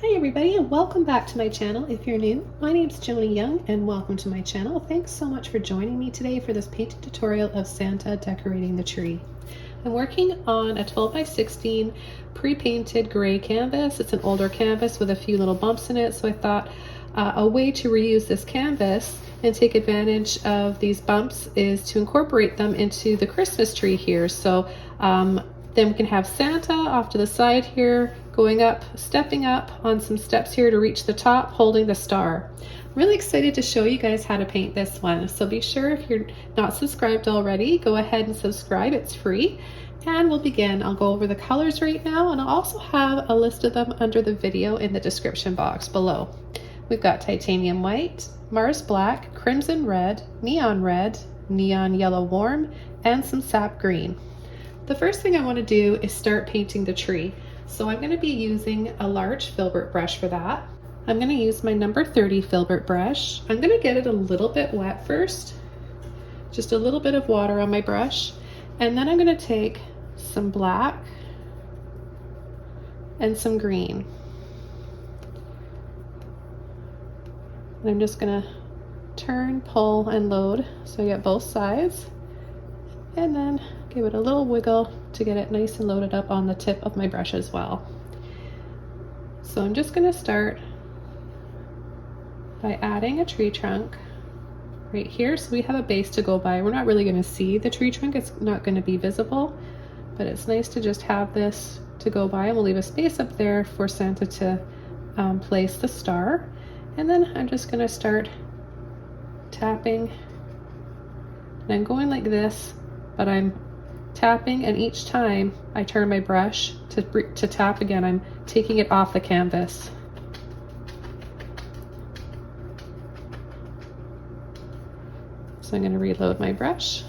Hi everybody and welcome back to my channel. If you're new, my name's Joni Young and welcome to my channel. Thanks so much for joining me today for this painting tutorial of Santa decorating the tree. I'm working on a 12 by 16 pre-painted gray canvas. It's an older canvas with a few little bumps in it, so I thought a way to reuse this canvas and take advantage of these bumps is to incorporate them into the Christmas tree here. So then we can have Santa off to the side here, going up, stepping up on some steps here to reach the top, holding the star. I'm really excited to show you guys how to paint this one. So be sure, if you're not subscribed already, go ahead and subscribe, it's free. And we'll begin. I'll go over the colors right now, and I'll also have a list of them under the video in the description box below. We've got titanium white, Mars black, crimson red, neon yellow warm, and some sap green. The first thing I want to do is start painting the tree. So I'm going to be using a large filbert brush for that. I'm going to use my number 30 filbert brush. I'm going to get it a little bit wet first, just a little bit of water on my brush, and then I'm going to take some black and some green. And I'm just going to turn, pull, and load so I get both sides, and then give it a little wiggle to get it nice and loaded up on the tip of my brush as well. So I'm just going to start by adding a tree trunk right here, so we have a base to go by. We're not really going to see the tree trunk, it's not going to be visible, but it's nice to just have this to go by, and we'll leave a space up there for Santa to place the star. And then I'm just going to start tapping, and I'm going like this, but I'm tapping, and each time I turn my brush to tap again, I'm taking it off the canvas. So I'm going to reload my brush.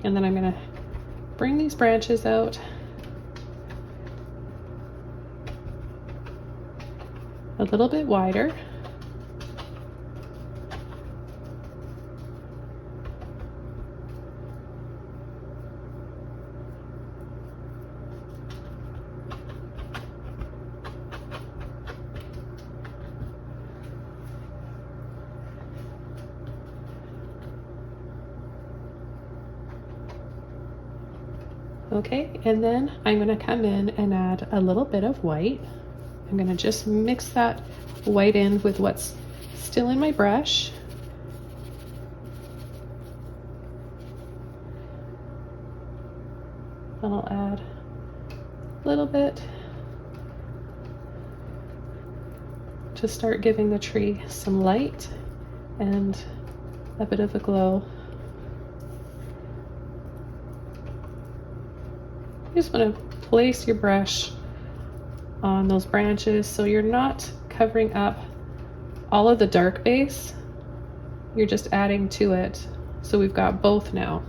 And then I'm going to bring these branches out a little bit wider. Okay, and then I'm going to come in and add a little bit of white. I'm going to just mix that white in with what's still in my brush. I'll add a little bit to start giving the tree some light and a bit of a glow. You just want to place your brush on those branches so you're not covering up all of the dark base, you're just adding to it. So we've got both now.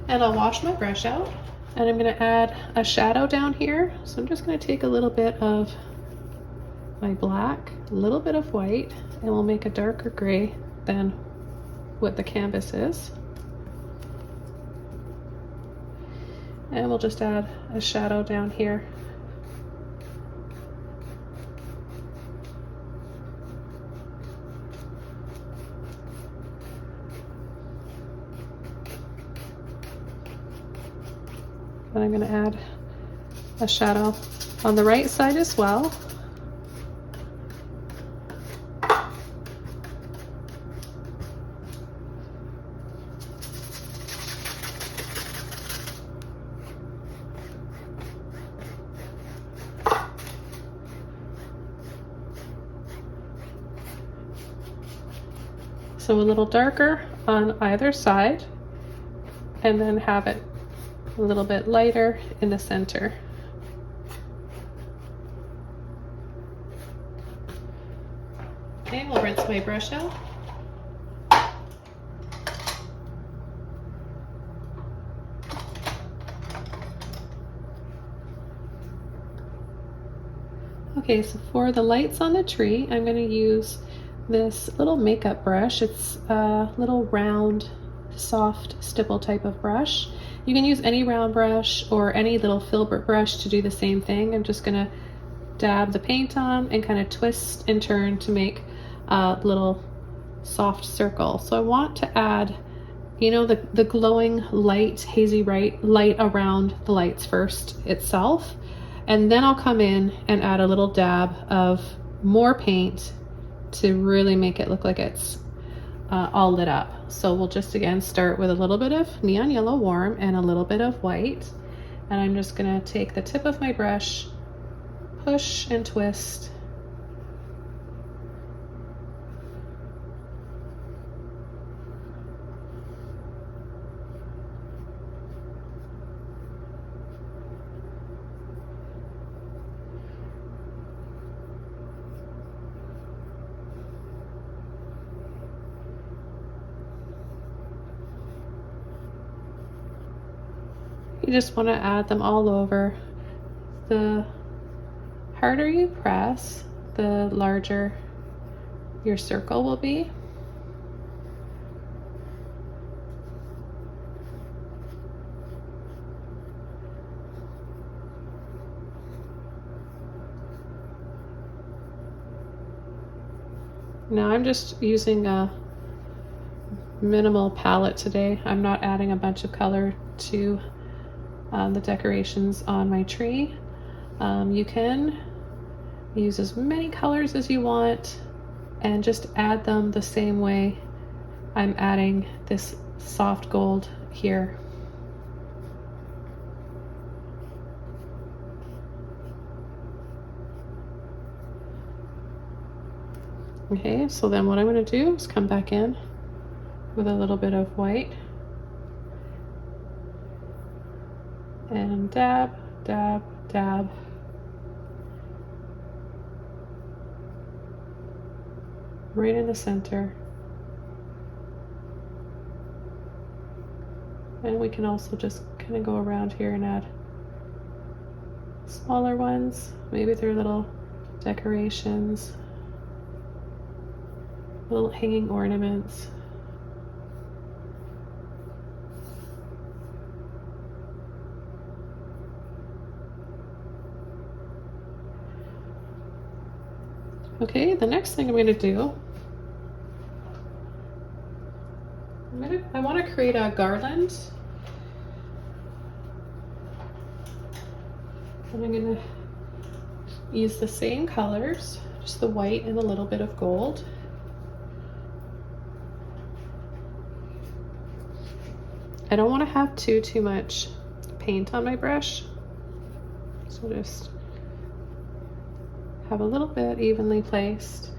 And I'll wash my brush out, and I'm going to add a shadow down here. So I'm just going to take a little bit of my black, a little bit of white, and we'll make a darker gray than what the canvas is. And we'll just add a shadow down here. And I'm going to add a shadow on the right side as well. So a little darker on either side, and then have it a little bit lighter in the center. Okay, we'll rinse my brush out. Okay, so for the lights on the tree, I'm going to use this little makeup brush. It's a little round, soft stipple type of brush. You can use any round brush or any little filbert brush to do the same thing. I'm just going to dab the paint on and kind of twist and turn to make a little soft circle. So I want to add, you know, the glowing light, hazy light around the lights first itself. And then I'll come in and add a little dab of more paint to really make it look like it's all lit up. So we'll just again start with a little bit of neon yellow warm and a little bit of white. And I'm just gonna take the tip of my brush, push and twist. You just want to add them all over. The harder you press, the larger your circle will be. Now I'm just using a minimal palette today. I'm not adding a bunch of color to the decorations on my tree. You can use as many colors as you want and just add them the same way I'm adding this soft gold here. Okay, so then what I'm going to do is come back in with a little bit of white and dab, dab, dab. Right in the center. And we can also just kind of go around here and add smaller ones. Maybe they're little decorations, little hanging ornaments. Okay, the next thing I'm going to do, I want to create a garland. And I'm going to use the same colors, just the white and a little bit of gold. I don't want to have too much paint on my brush, so just have a little bit evenly placed.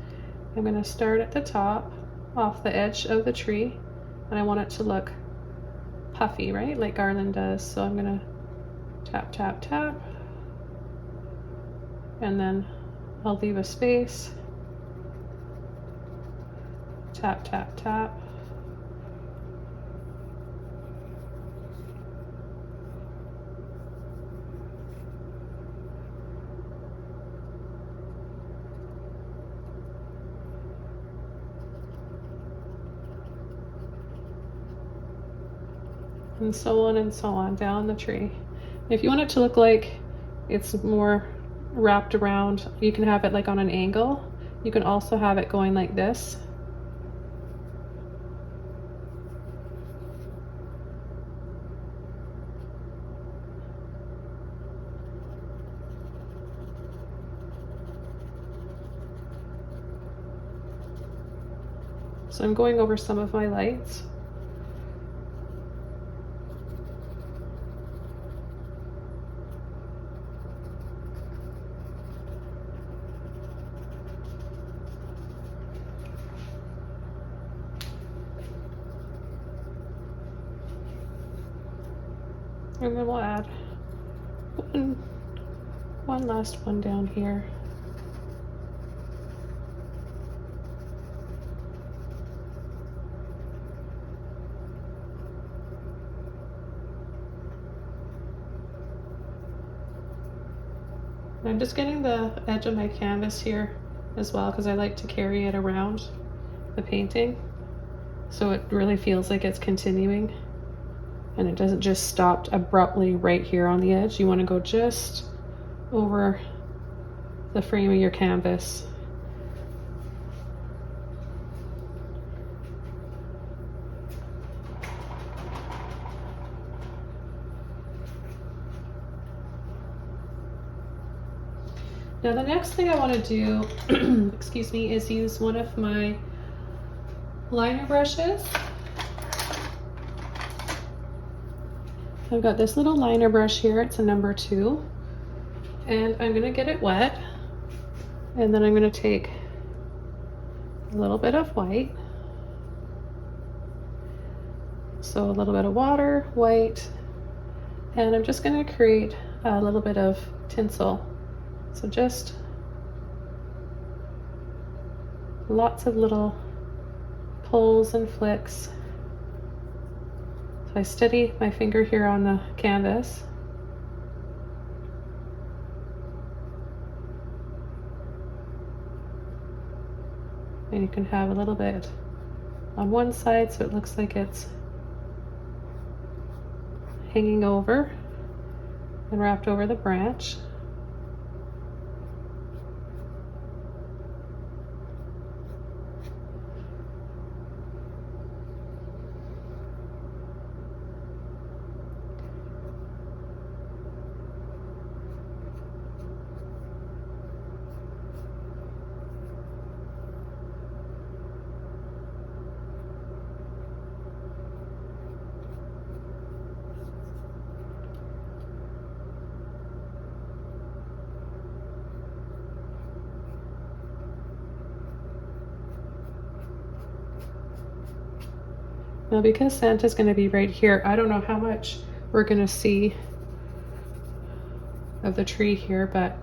I'm going to start at the top off the edge of the tree, and I want it to look puffy, right, like garland does. So I'm going to tap, tap, tap, and then I'll leave a space, tap, tap, tap. And so on down the tree. If you want it to look like it's more wrapped around, you can have it like on an angle. You can also have it going like this. So I'm going over some of my lights. And then we'll add one last one down here. I'm just getting the edge of my canvas here as well because I like to carry it around the painting so it really feels like it's continuing and it doesn't just stop abruptly right here on the edge. You want to go just over the frame of your canvas. Now the next thing I want to do, excuse me, is use one of my liner brushes. I've got this little liner brush here, it's a number 2, and I'm going to get it wet, and then I'm going to take a little bit of white, so a little bit of water, white, and I'm just going to create a little bit of tinsel. So just lots of little pulls and flicks. So I steady my finger here on the canvas. And you can have a little bit on one side so it looks like it's hanging over and wrapped over the branch. Now because Santa's going to be right here, I don't know how much we're going to see of the tree here, but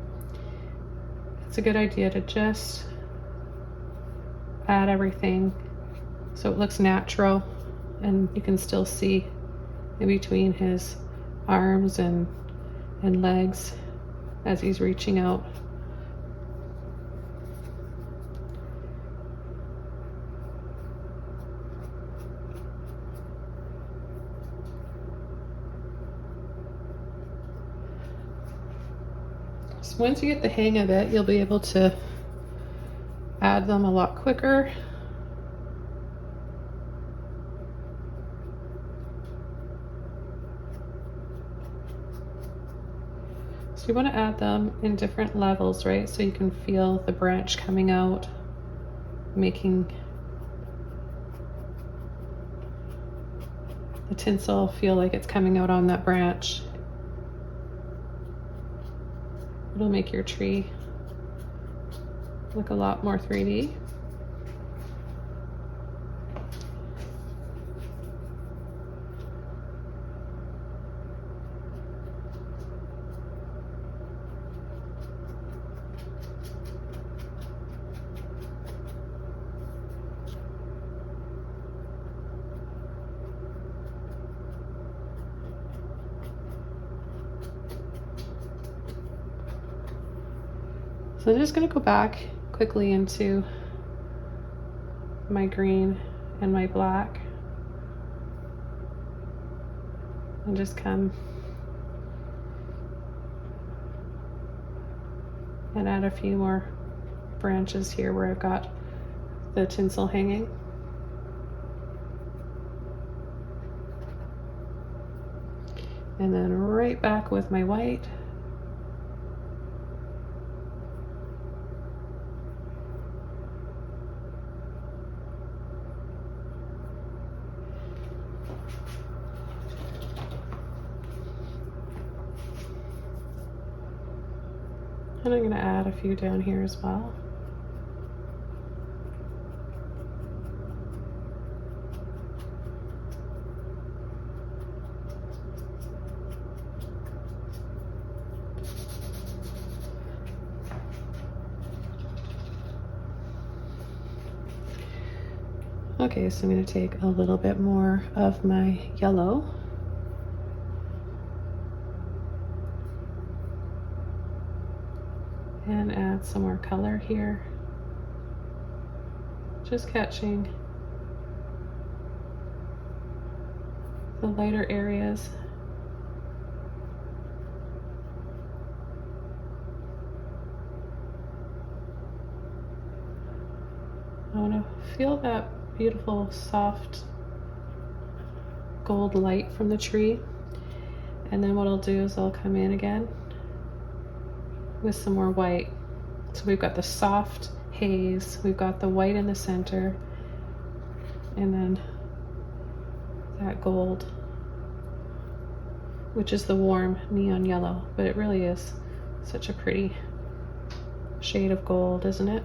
it's a good idea to just add everything so it looks natural and you can still see in between his arms and legs as he's reaching out. So once you get the hang of it, you'll be able to add them a lot quicker. So you want to add them in different levels, right? So you can feel the branch coming out, making the tinsel feel like it's coming out on that branch. It'll make your tree look a lot more 3D. So I'm just going to go back quickly into my green and my black and just come and add a few more branches here where I've got the tinsel hanging. And then right back with my white. And I'm going to add a few down here as well. Okay, so I'm going to take a little bit more of my yellow. and add some more color here. Just catching the lighter areas. I want to feel that beautiful soft gold light from the tree, and then what I'll do is I'll come in again with some more white. So we've got the soft haze, we've got the white in the center, and then that gold, which is the warm neon yellow, but it really is such a pretty shade of gold, isn't it?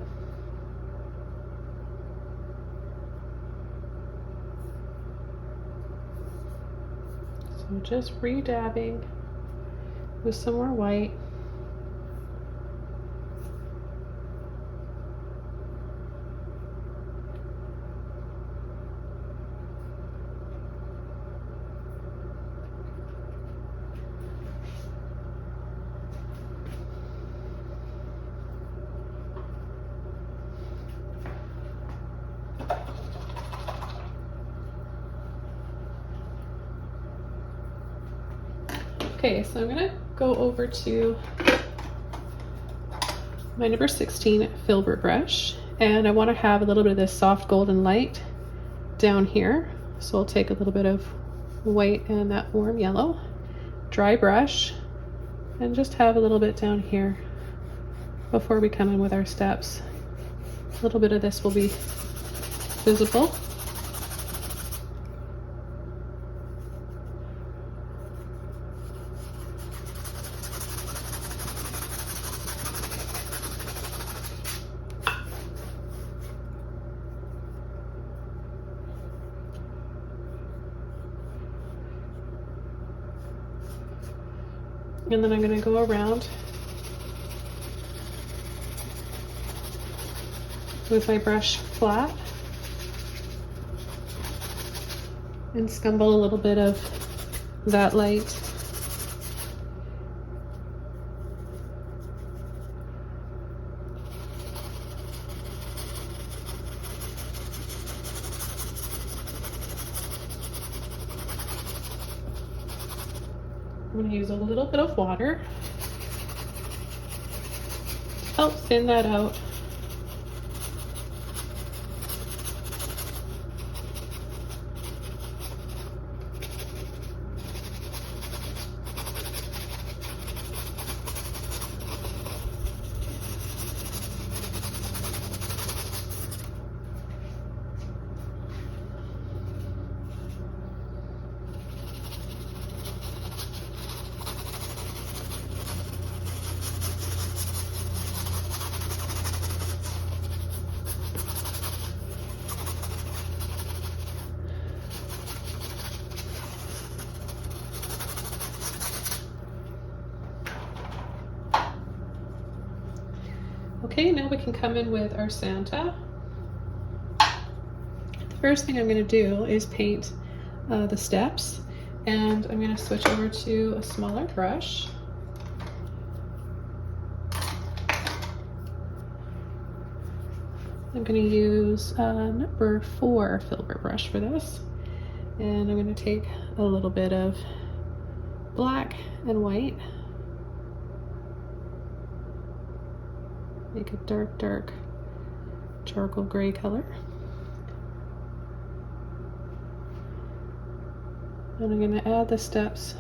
So just re-dabbing with some more white. Okay, so I'm gonna go over to my number 16 filbert brush, and I want to have a little bit of this soft golden light down here. So I'll take a little bit of white and that warm yellow, dry brush, and just have a little bit down here before we come in with our steps. A little bit of this will be visible. And then I'm going to go around with my brush flat and scumble a little bit of that light. I'm going to use a little bit of water to help thin that out. Okay, now we can come in with our Santa. The first thing I'm going to do is paint the steps, and I'm going to switch over to a smaller brush. I'm going to use number 4 filbert brush for this, and I'm going to take a little bit of black and white. Make a dark charcoal gray color. And I'm going to add the steps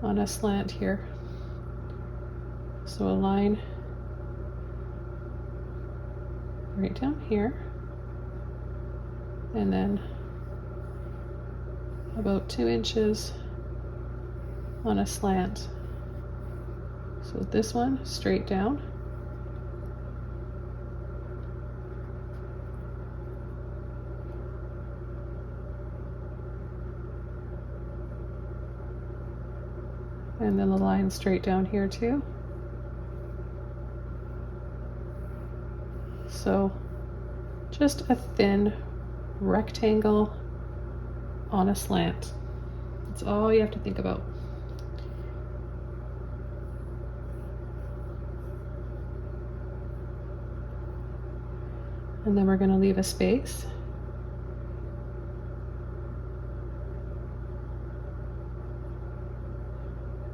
on a slant here. So a line right down here, and then about 2 inches on a slant. So this one straight down. And then the line straight down here too. So just a thin rectangle on a slant. That's all you have to think about. And then we're going to leave a space.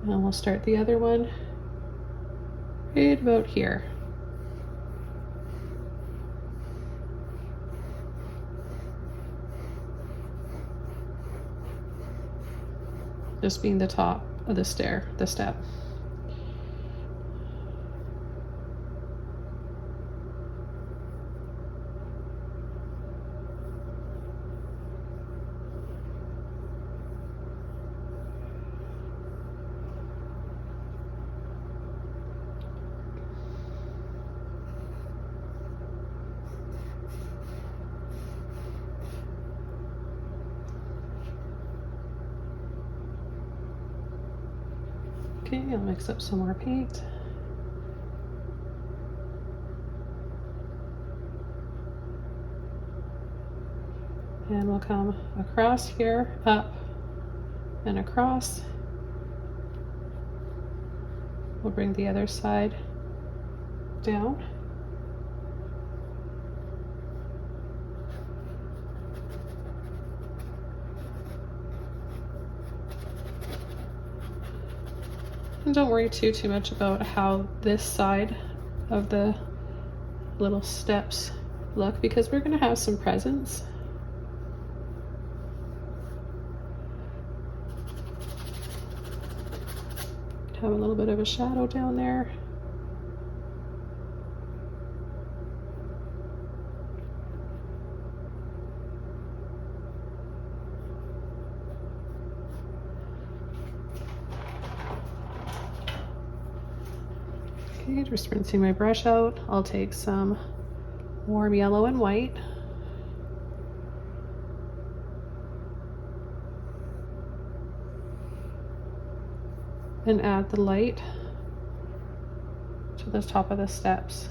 And we'll start the other one right about here. Just being the top of the step. Okay, I'll mix up some more paint. And we'll come across here, up and across. We'll bring the other side down. And don't worry too much about how this side of the little steps look, because we're going to have some presents. Have a little bit of a shadow down there. Okay, just rinsing my brush out. I'll take some warm yellow and white. And add the light to the top of the steps.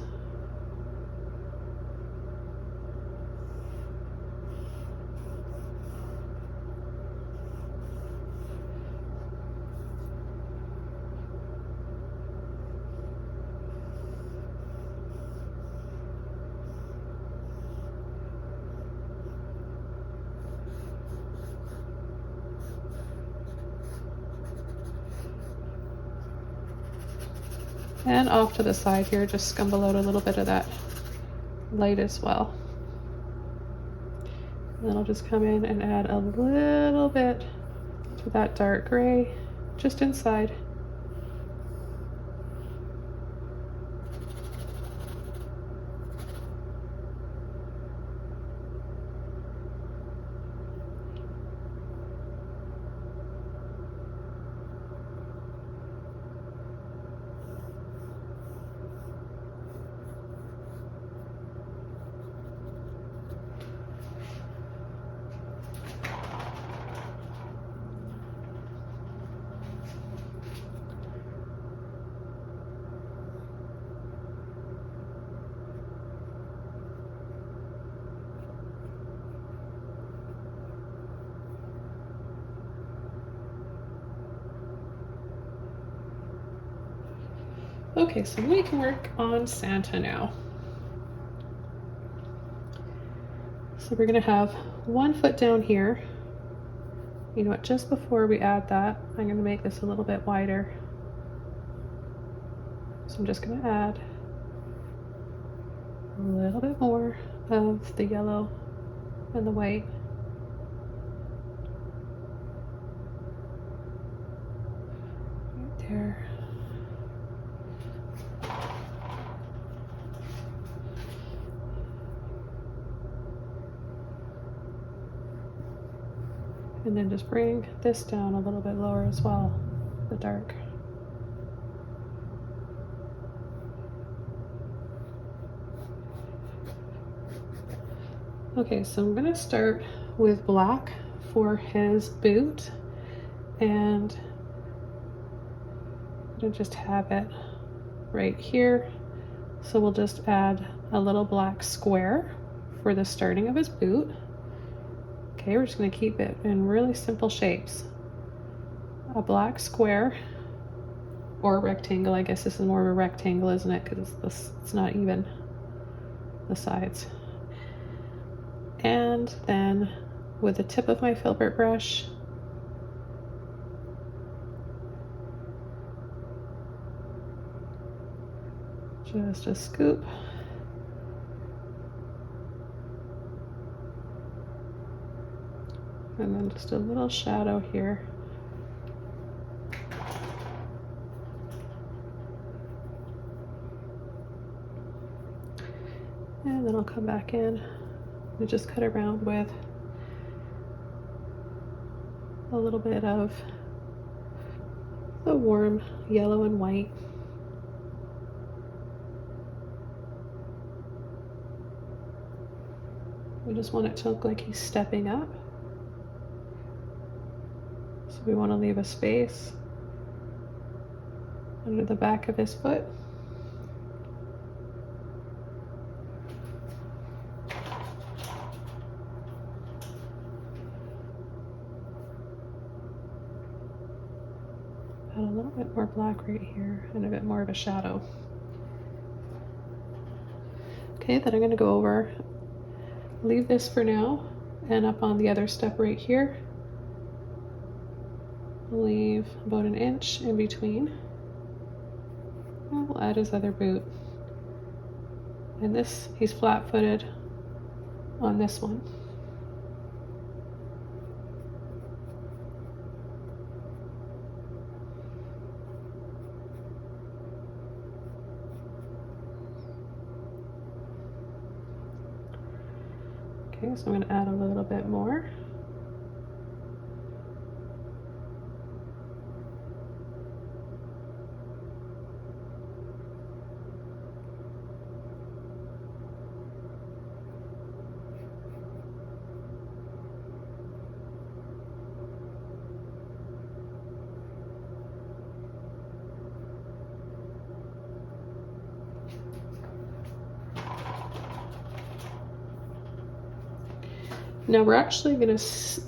And off to the side here, just scumble out a little bit of that light as well. And then I'll just come in and add a little bit to that dark gray, just inside. Okay, so we can work on Santa now. So we're gonna have 1 foot down here. You know what, just before we add that, I'm gonna make this a little bit wider. So I'm just gonna add a little bit more of the yellow and the white. Right there. And then just bring this down a little bit lower as well, the dark. Okay, so I'm gonna start with black for his boot, and I'm gonna just have it right here. So we'll just add a little black square for the starting of his boot. Okay, we're just going to keep it in really simple shapes. A black square, or a rectangle. I guess this is more of a rectangle, isn't it? Because it's not even the sides. And then with the tip of my filbert brush, just a scoop. And then just a little shadow here. And then I'll come back in and just cut around with a little bit of the warm yellow and white. We just want it to look like he's stepping up. So we want to leave a space under the back of his foot. Add a little bit more black right here and a bit more of a shadow. Okay, then I'm going to go over, leave this for now, and up on the other step right here, leave about an inch in between. And we'll add his other boot. And this, he's flat-footed on this one. Okay, so I'm going to add a little bit more. Now we're actually going to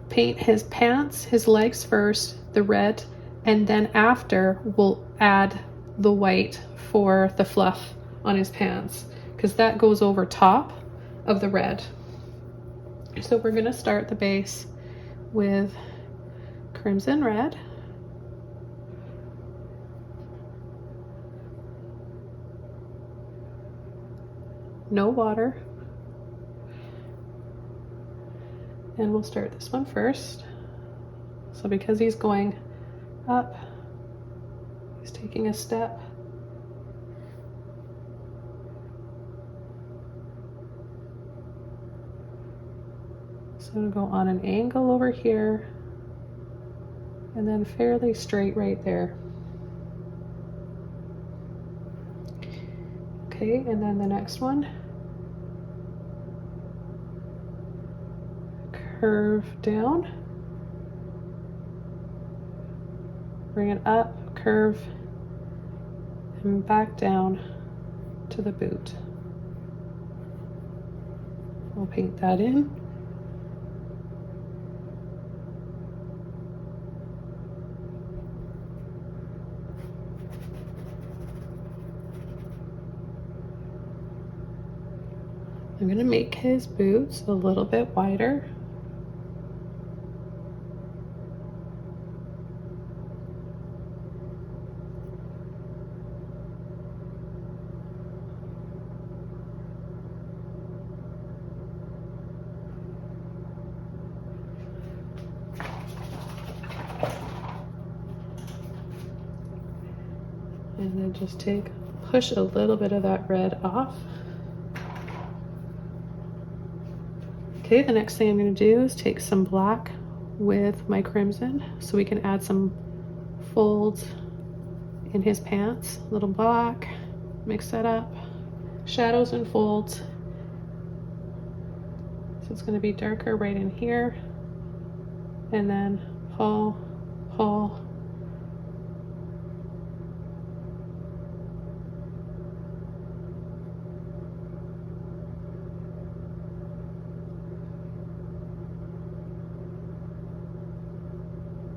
paint his pants, his legs first, the red, and then after we'll add the white for the fluff on his pants, because that goes over top of the red. So we're going to start the base with crimson red. No water. And we'll start this one first. So because he's going up, he's taking a step. So I'm gonna go on an angle over here and then fairly straight right there. Okay, and then the next one. Curve down, bring it up, curve, and back down to the boot. We'll paint that in. I'm going to make his boots a little bit wider. And then just push a little bit of that red off. Okay, the next thing I'm going to do is take some black with my crimson so we can add some folds in his pants. A little black, mix that up, shadows and folds. So it's going to be darker right in here, and then pull, pull.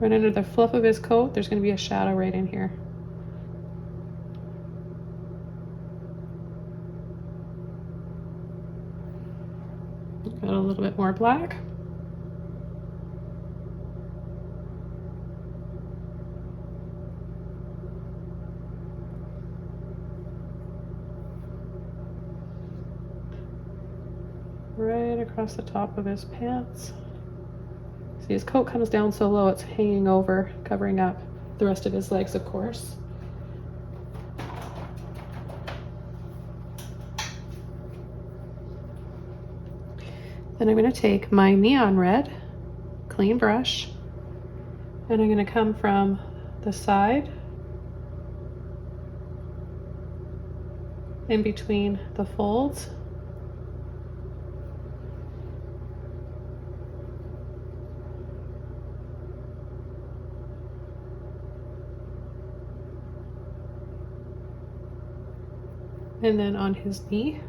Right under the fluff of his coat, there's going to be a shadow right in here. Add a little bit more black. Right across the top of his pants. See, his coat comes down so low it's hanging over, covering up the rest of his legs, of course. Then I'm going to take my neon red clean brush and I'm going to come from the side in between the folds. And then on his knee.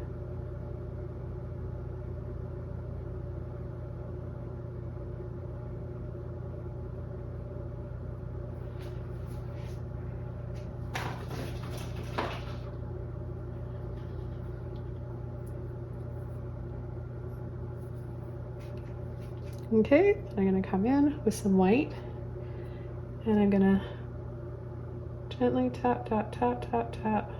Okay, I'm going to come in with some white and I'm going to gently tap, tap, tap, tap, tap.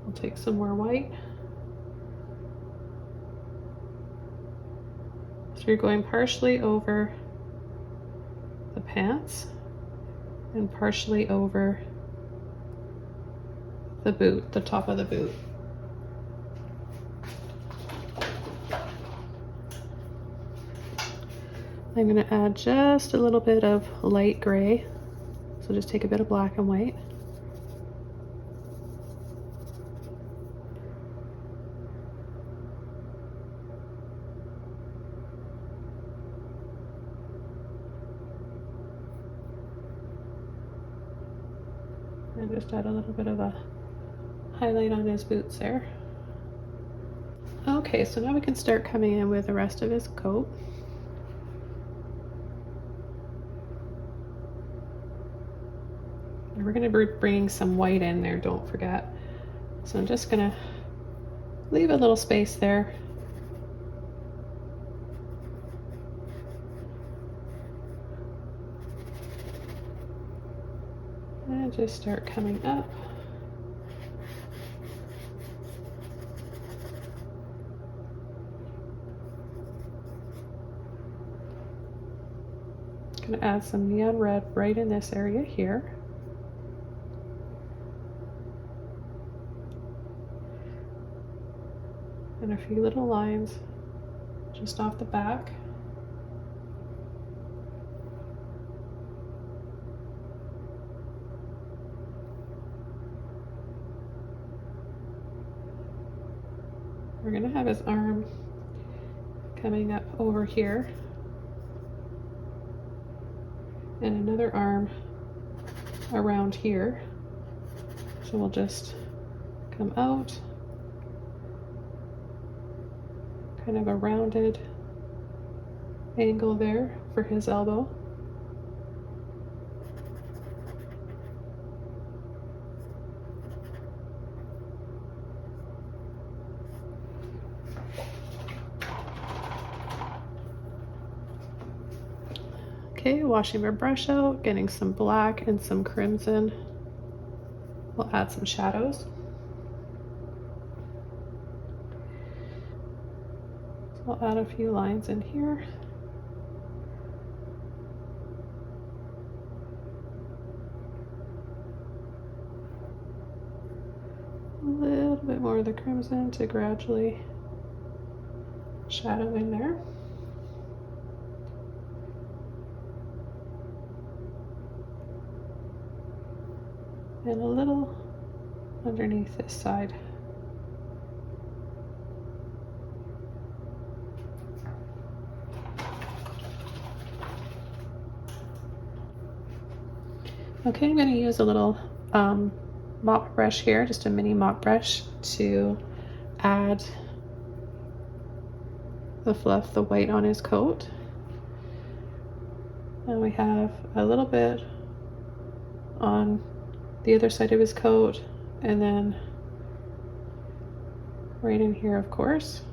We'll take some more white. So you're going partially over the pants and partially over the boot, the top of the boot. I'm going to add just a little bit of light gray. So just take a bit of black and white. And just add a little bit of a highlight on his boots there. Okay, so now we can start coming in with the rest of his coat. And we're going to be bringing some white in there, don't forget. So I'm just going to leave a little space there. And just start coming up. Going to add some neon red right in this area here. And a few little lines just off the back. We're going to have his arm coming up over here and another arm around here. So we'll just come out, kind of a rounded angle there for his elbow. Okay, washing my brush out, getting some black and some crimson. We'll add some shadows. So I'll add a few lines in here. A little bit more of the crimson to gradually shadow in there. And a little underneath this side. Okay, I'm going to use a little mop brush here, just a mini mop brush, to add the fluff, the white on his coat. And we have a little bit on the other side of his coat, and then right in here, of course.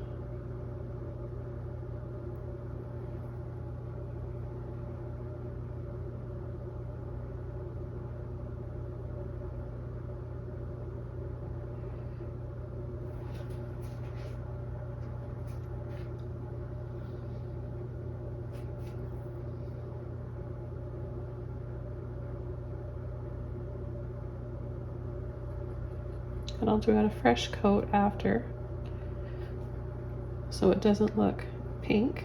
And I'll do out a fresh coat after, so it doesn't look pink.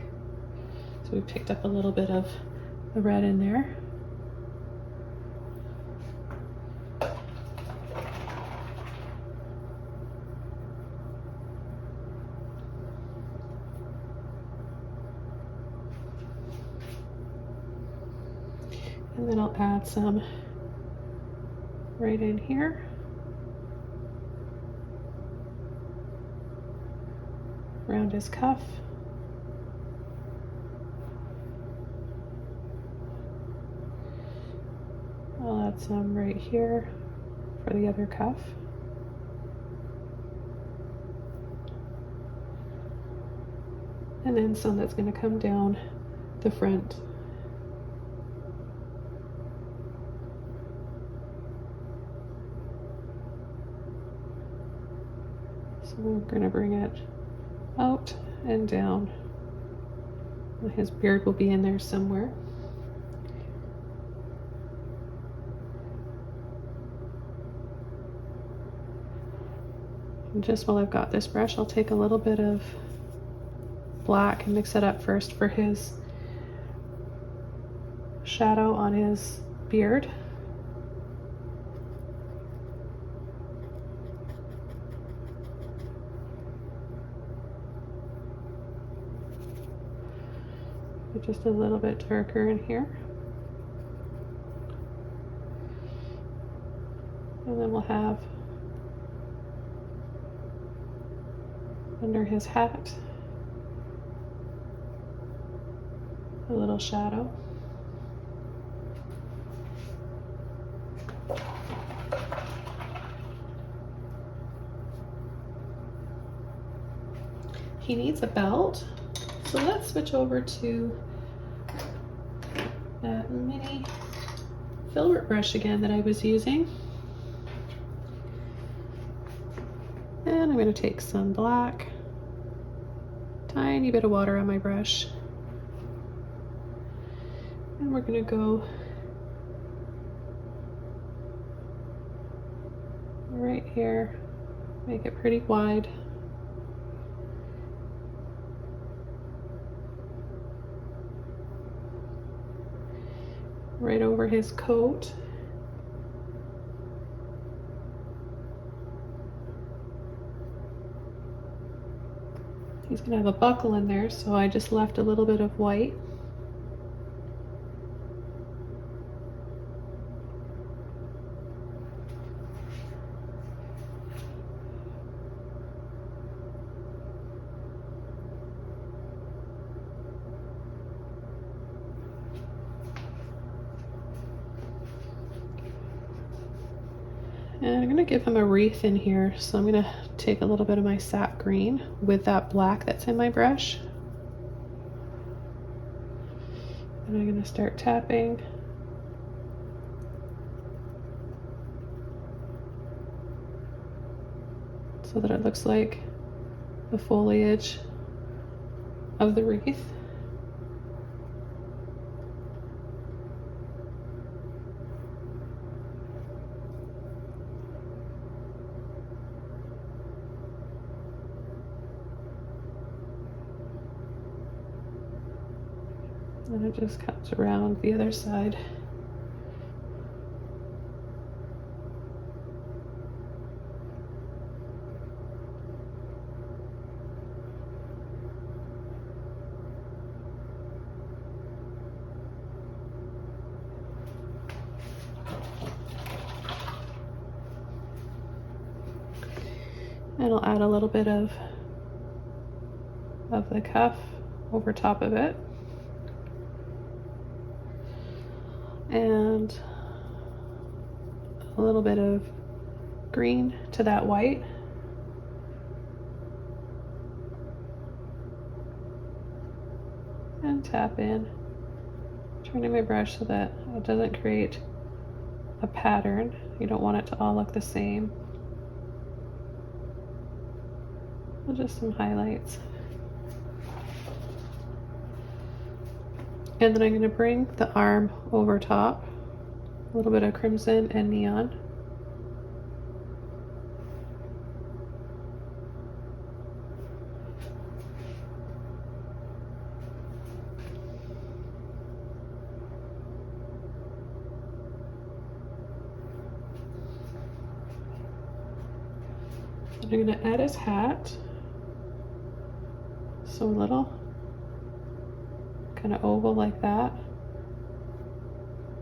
So we picked up a little bit of the red in there. And then I'll add some right in here. Around his cuff. I'll add some right here for the other cuff. And then some that's going to come down the front. So we're going to bring it out and down. And his beard will be in there somewhere. And just while I've got this brush, I'll take a little bit of black and mix it up first for his shadow on his beard. Just a little bit darker in here. And then we'll have under his hat a little shadow. He needs a belt, so let's switch over to that mini filbert brush again that I was using. And I'm going to take some black, tiny bit of water on my brush, and we're going to go right here, make it pretty wide. Right over his coat. He's going to have a buckle in there, so I just left a little bit of white. And I'm going to give him a wreath in here, so I'm going to take a little bit of my sap green with that black that's in my brush. And I'm going to start tapping. So that it looks like the foliage of the wreath. And it just comes around the other side. And I'll add a little bit of the cuff over top of it. and a little bit of green to that white. And tap in, turning my brush so that it doesn't create a pattern. You don't want it to all look the same. So just some highlights. And then I'm going to bring the arm over top, a little bit of crimson and neon. I'm going to add his hat, so a little kind of oval like that,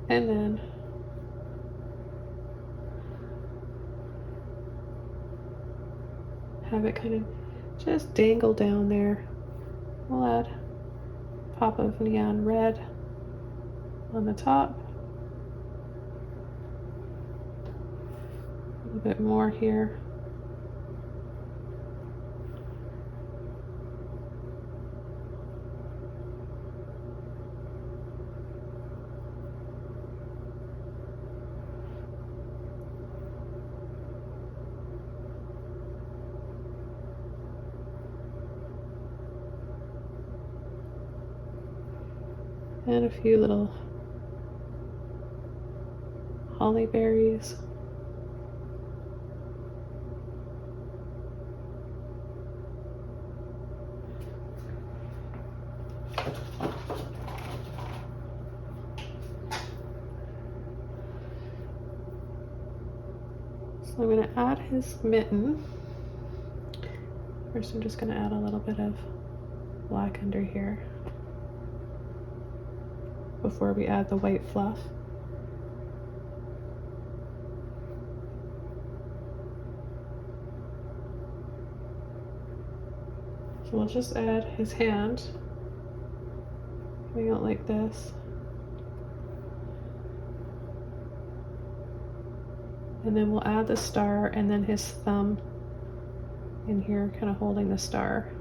and then have it kind of just dangle down there. We'll add a pop of neon red on the top, a little bit more here. And a few little holly berries. So I'm going to add his mitten. First I'm just going to add a little bit of black under here before we add the white fluff. So we'll just add his hand, coming out like this. And then we'll add the star and then his thumb in here, kind of holding the star.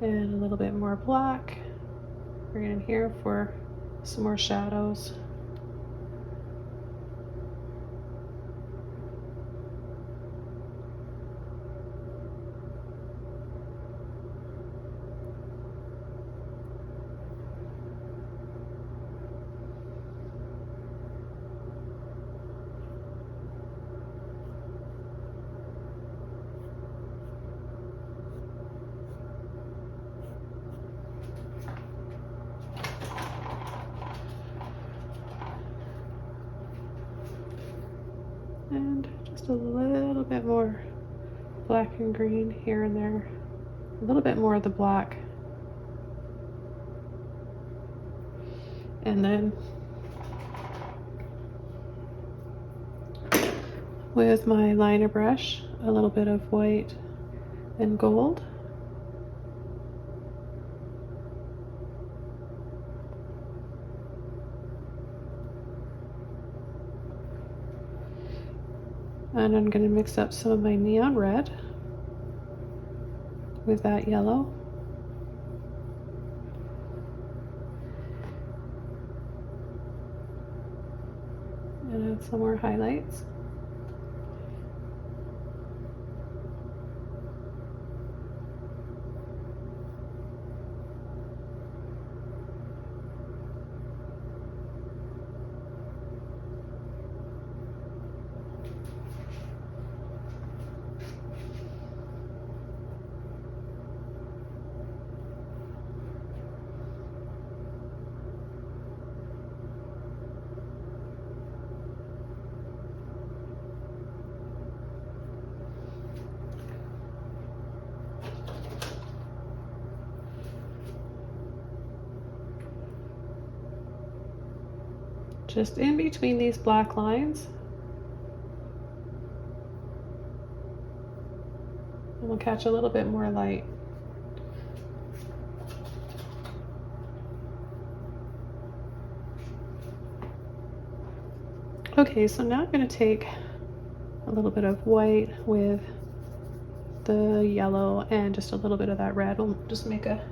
And a little bit more black. Bring it in here for some more shadows. And just a little bit more black and green here and there. A little bit more of the black. And then with my liner brush, a little bit of white and gold. And I'm going to mix up some of my neon red with that yellow. And add some more highlights. Just in between these black lines. catch a little bit more light. Okay, so now I'm going to take a little bit of white with the yellow and just a little bit of that red. We'll just make a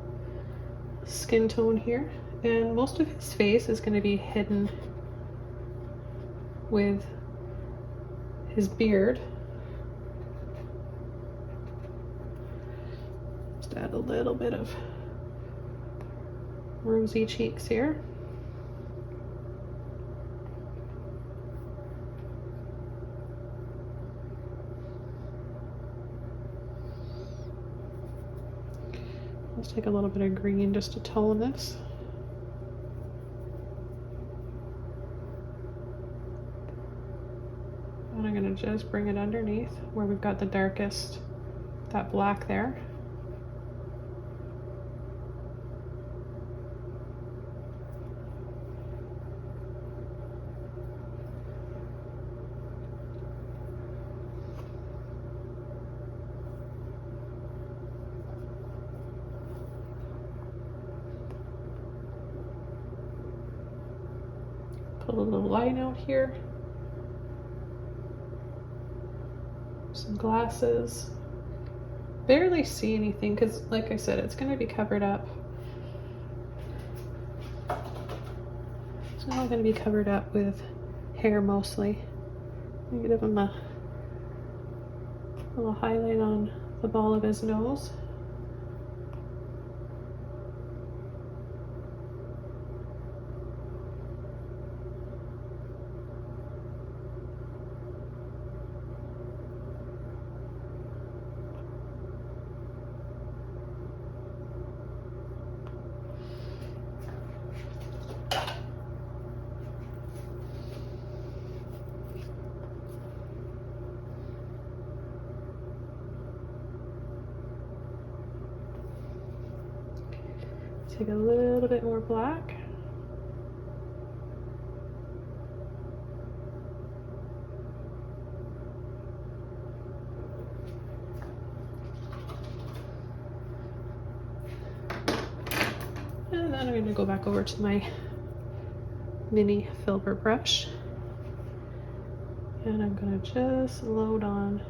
skin tone here. And most of his face is going to be hidden with his beard. Just add a little bit of rosy cheeks here. Let's take a little bit of green just to tone this. And I'm going to just bring it underneath where we've got the darkest, that black there. Put a little line out here. Some glasses. Barely see anything because, like I said, it's going to be covered up. It's all going to be covered up with hair mostly. I'm going to give him a little highlight on the ball of his nose. Take a little bit more black. And then I'm going to go back over to my mini filbert brush. And I'm going to just load on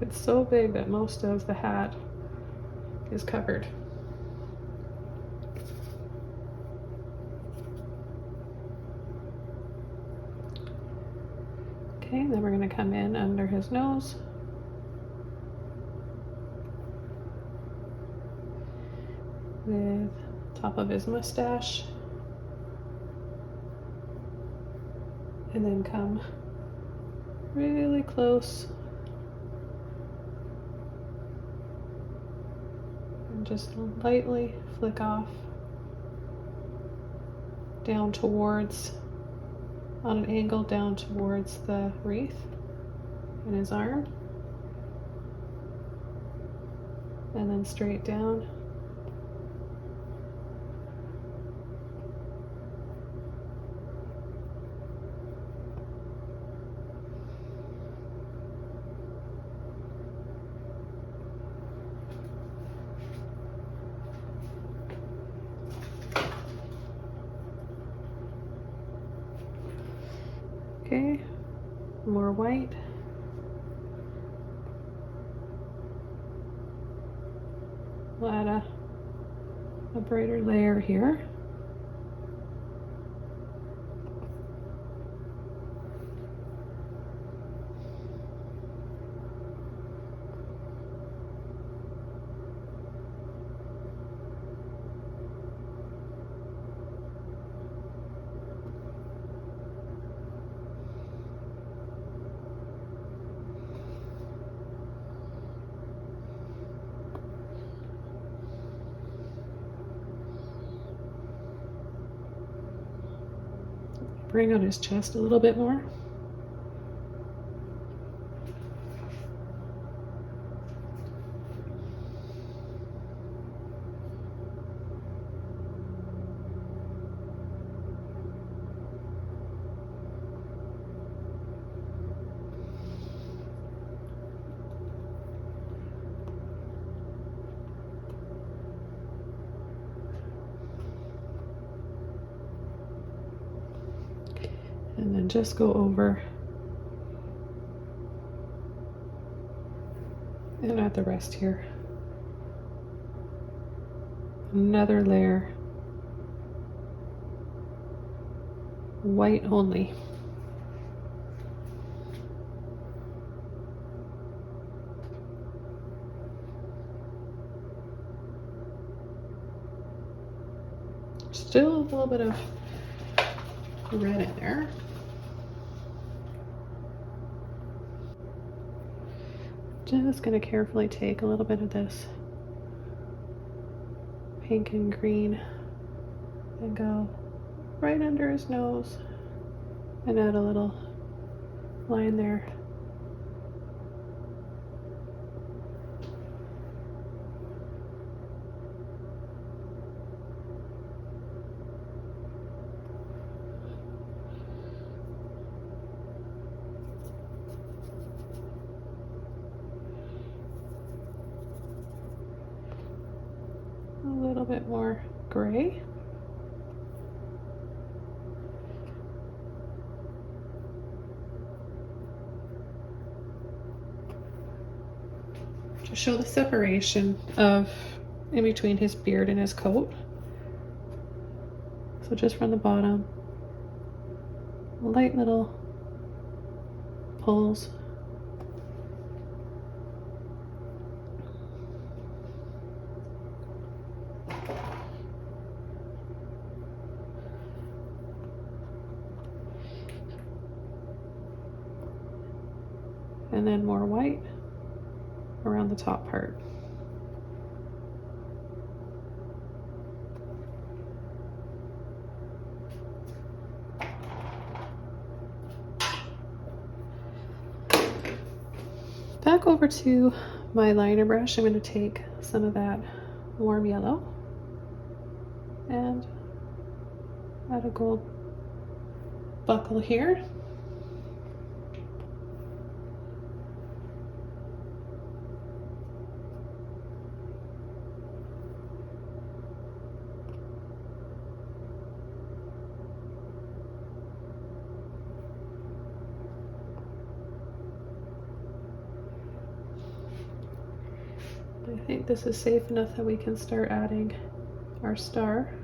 It's so big that most of the hat is covered. Okay, then we're going to come in under his nose. With top of his mustache. And then come really close. And just lightly flick off down towards, on an angle down towards the wreath in his arm. And then straight down. Okay, more white. We'll add a brighter layer here. bring out his chest a little bit more. And then just go over and add the rest here. Another layer, white only. Still a little bit of red in there. Just going to carefully take a little bit of this pink and green and go right under his nose and add a little line there. A little bit more gray. To show the separation of in between his beard and his coat. So just from the bottom, light little pulls. And then more white around the top part. Back over to my liner brush, I'm going to take some of that warm yellow and add a gold buckle here. I think this is safe enough that we can start adding our star.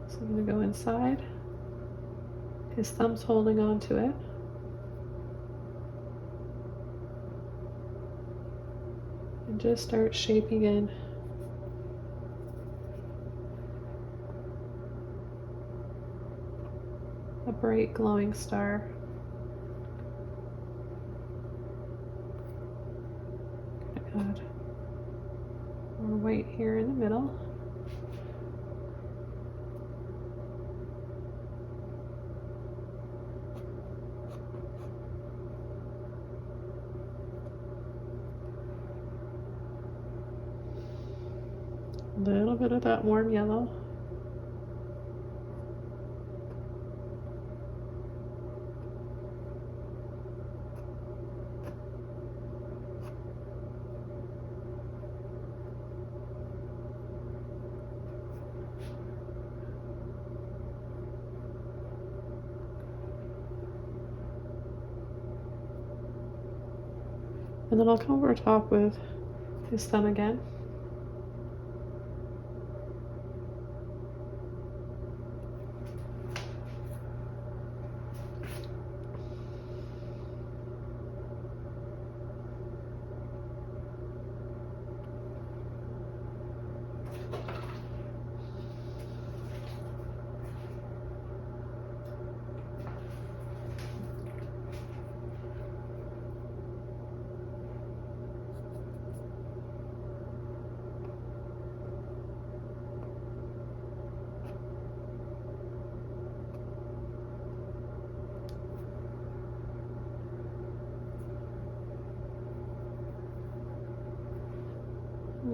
So I'm going to go inside. His thumb's holding on to it. And just start shaping in a bright glowing star. Add more white here in the middle. A little bit of that warm yellow. And then I'll come over top with his thumb again.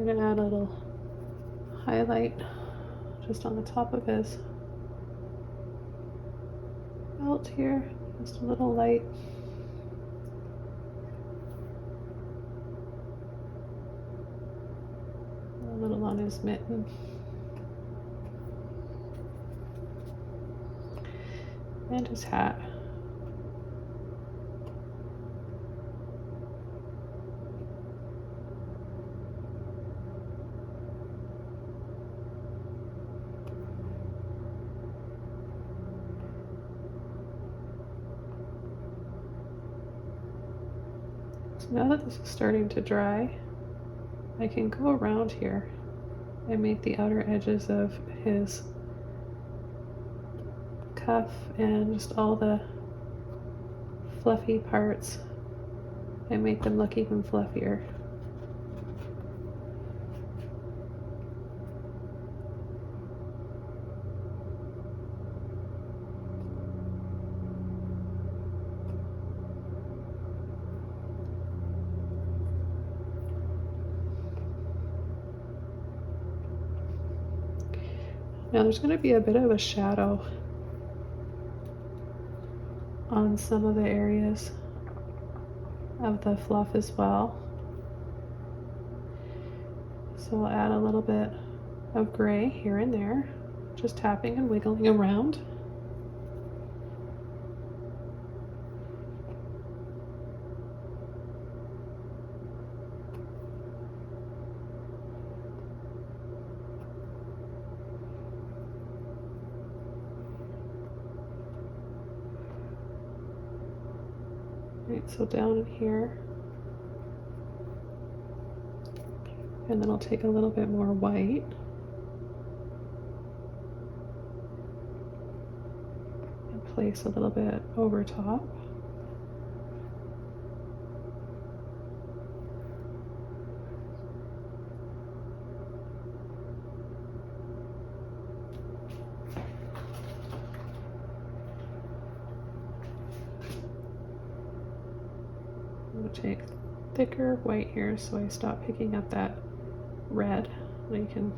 I'm gonna add a little highlight just on the top of his belt here, just a little light. A little on his mitten. And his hat. So now that this is starting to dry, I can go around here and make the outer edges of his cuff and just all the fluffy parts and make them look even fluffier. Now there's going to be a bit of a shadow on some of the areas of the fluff as well. So I'll add a little bit of gray here and there, just tapping and wiggling around. Right, so down in here, and then I'll take a little bit more white and place a little bit over top. Take thicker white here so I stop picking up that red. Now you can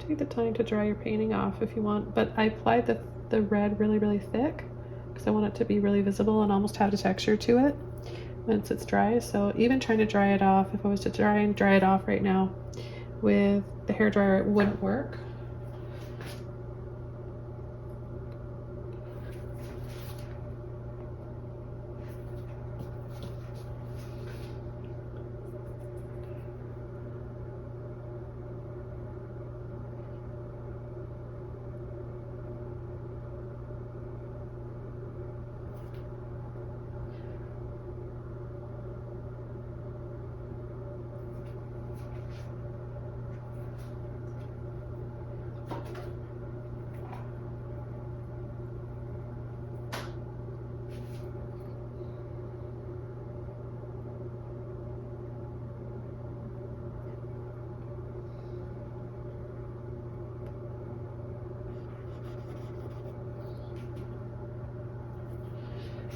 take the time to dry your painting off if you want, but I applied the red really thick because I want it to be really visible and almost have a texture to it once it's dry. So even trying to dry it off, if I was to try and dry it off right now with the hairdryer, it wouldn't work.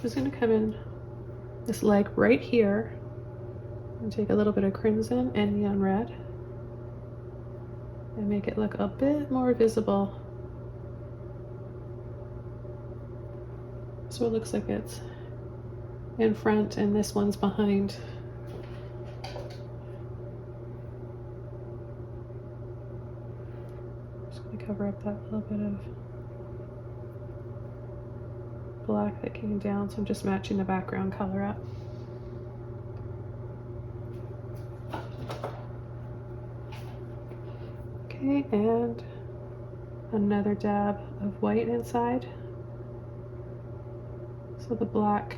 Just going to come in this leg right here and take a little bit of crimson and neon red and make it look a bit more visible, so it looks like it's in front and this one's behind. Just going to cover up that little bit of black that came down, so I'm just matching the background color up. Okay, and another dab of white inside, so the black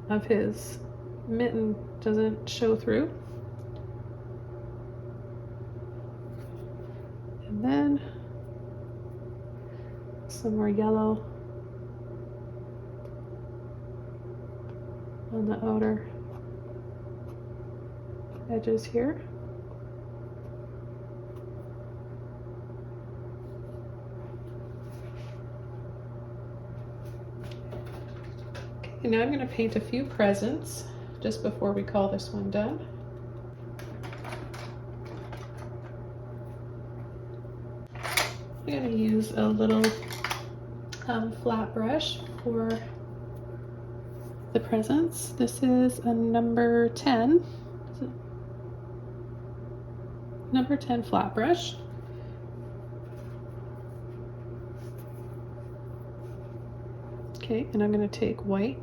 of his mitten doesn't show through. And then some more yellow on the outer edges here. Okay, now I'm going to paint a few presents just before we call this one done. going to use a little flat brush for the presents. This is a number 10. Number 10 flat brush. Okay, and I'm going to take white.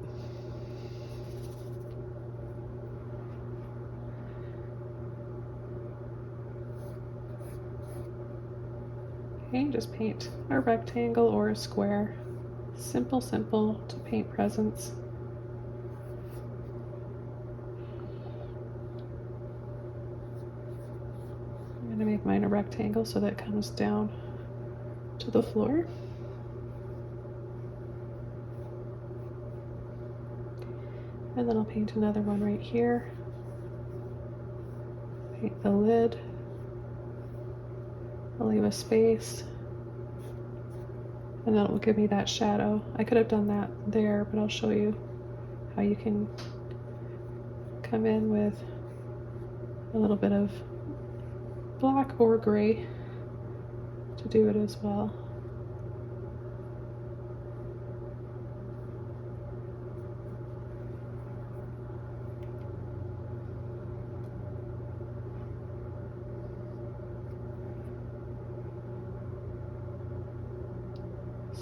Okay, just paint a rectangle or a square. Simple, simple to paint presents. I'm going to make mine a rectangle so that it comes down to the floor. And then I'll paint another one right here. Paint the lid. I'll leave a space. And that will give me that shadow. I could have done that there, but I'll show you how you can come in with a little bit of black or gray to do it as well.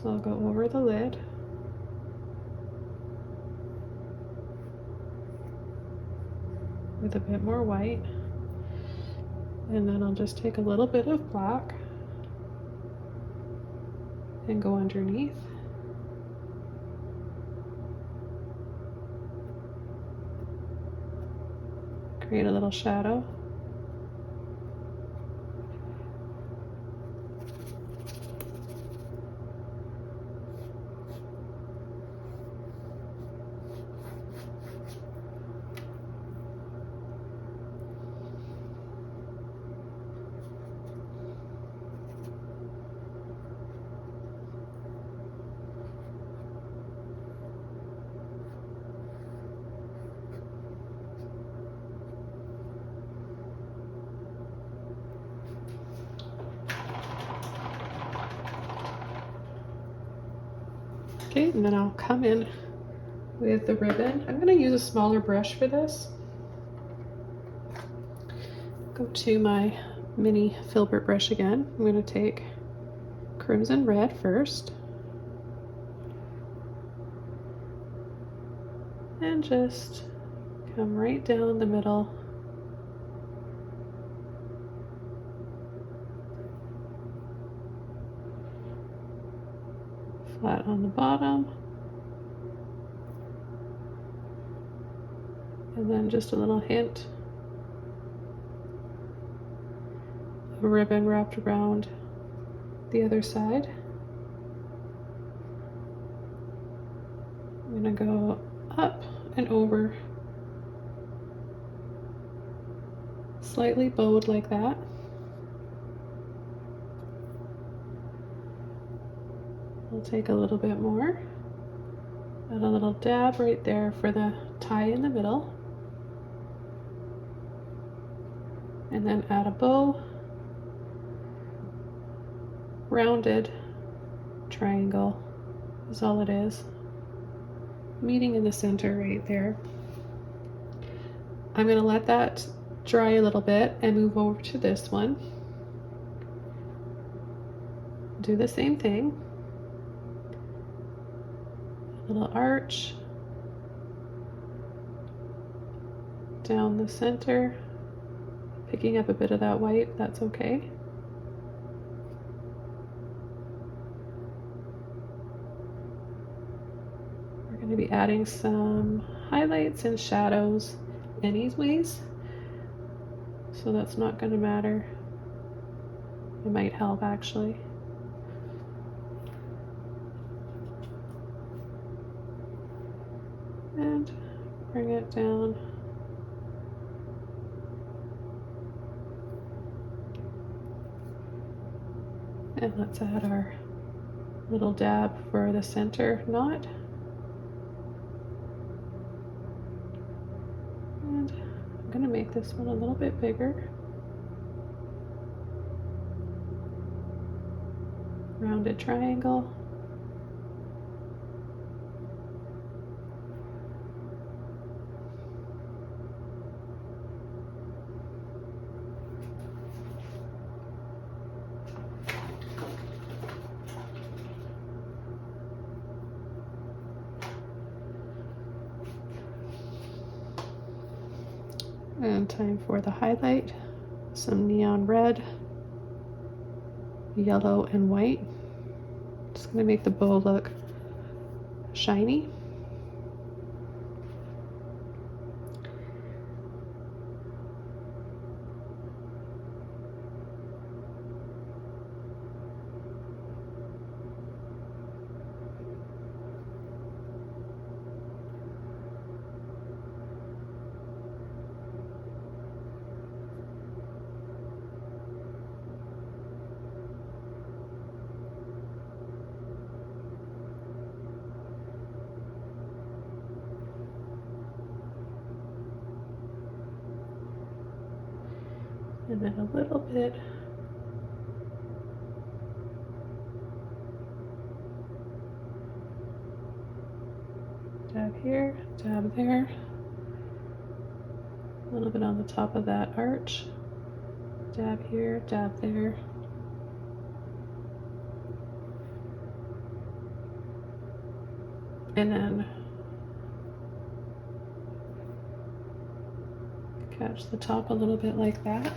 So I'll go over the lid. With a bit more white. And then I'll just take a little bit of black and go underneath. Create a little shadow. Okay, and then I'll come in with the ribbon. I'm going to use a smaller brush for this. Go to my mini filbert brush again. I'm going to take crimson red first. And just come right down the middle. Flat on the bottom. And then just a little hint of ribbon wrapped around the other side. I'm going to go up and over, slightly bowed like that. I'll take a little bit more, add a little dab right there for the tie in the middle, and then add a bow, rounded triangle is all it is, meeting in the center right there. I'm going to let that dry a little bit and move over to this one. Do the same thing. Little arch down the center, picking up a bit of that white, that's okay. We're going to be adding some highlights and shadows anyways, so that's not going to matter. It might help actually. And bring it down. And let's add our little dab for the center knot. And I'm going to make this one a little bit bigger. rounded triangle. And time for the highlight. Some neon red, yellow, and white. Just going to make the bow look shiny. And then a little bit dab here, dab there, a little bit on the top of that arch, dab here, dab there. And then catch the top a little bit like that.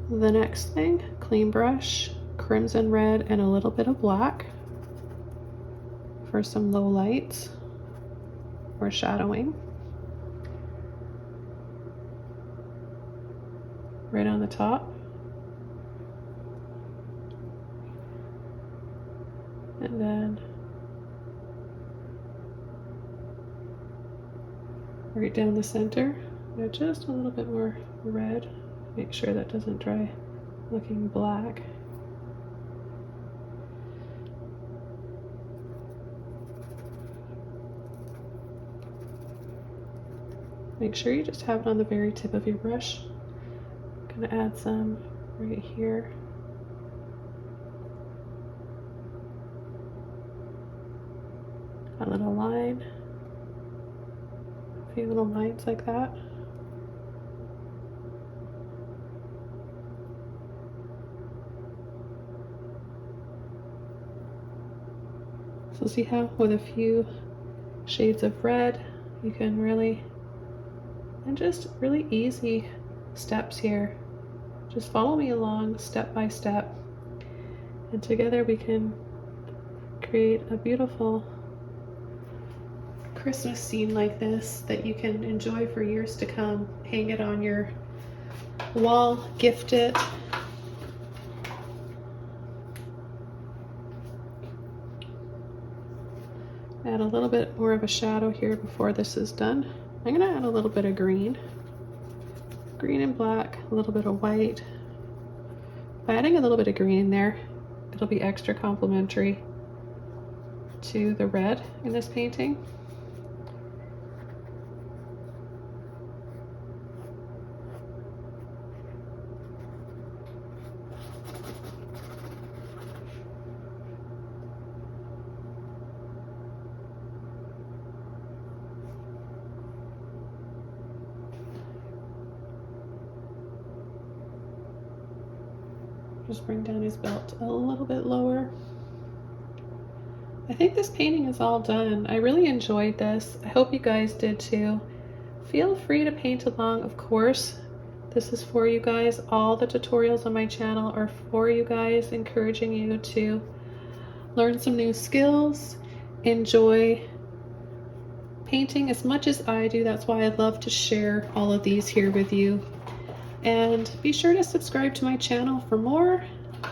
The next thing, clean brush, crimson red, and a little bit of black for some low lights or shadowing. Right on the top. And then right down the center, just a little bit more red. Make sure that doesn't dry looking black. Make sure you just have it on the very tip of your brush. I'm gonna add some right here. A little line, a few little lines like that. So see how with a few shades of red, you can really, and just really easy steps here. Just follow me along step by step. And together we can create a beautiful Christmas scene like this that you can enjoy for years to come. Hang it on your wall, gift it. Add a little bit more of a shadow here before this is done. I'm gonna add a little bit of green. Green and black, a little bit of white. By adding a little bit of green in there, it'll be extra complementary to the red in this painting. Just bring down his belt a little bit lower. I think this painting is all done. I really enjoyed this. I hope you guys did too. Feel free to paint along, of course. This is for you guys. All the tutorials on my channel are for you guys, encouraging you to learn some new skills, enjoy painting as much as I do. That's why I love to share all of these here with you. And be sure to subscribe to my channel for more.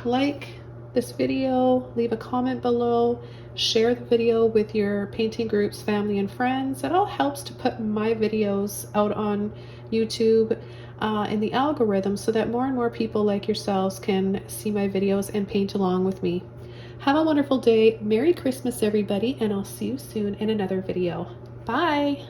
Like this video, leave a comment below, share the video with your painting groups, family, and friends. It all helps to put my videos out on YouTube in the algorithm so that more and more people like yourselves can see my videos and paint along with me. Have a wonderful day. Merry Christmas, everybody, and I'll see you soon in another video. Bye.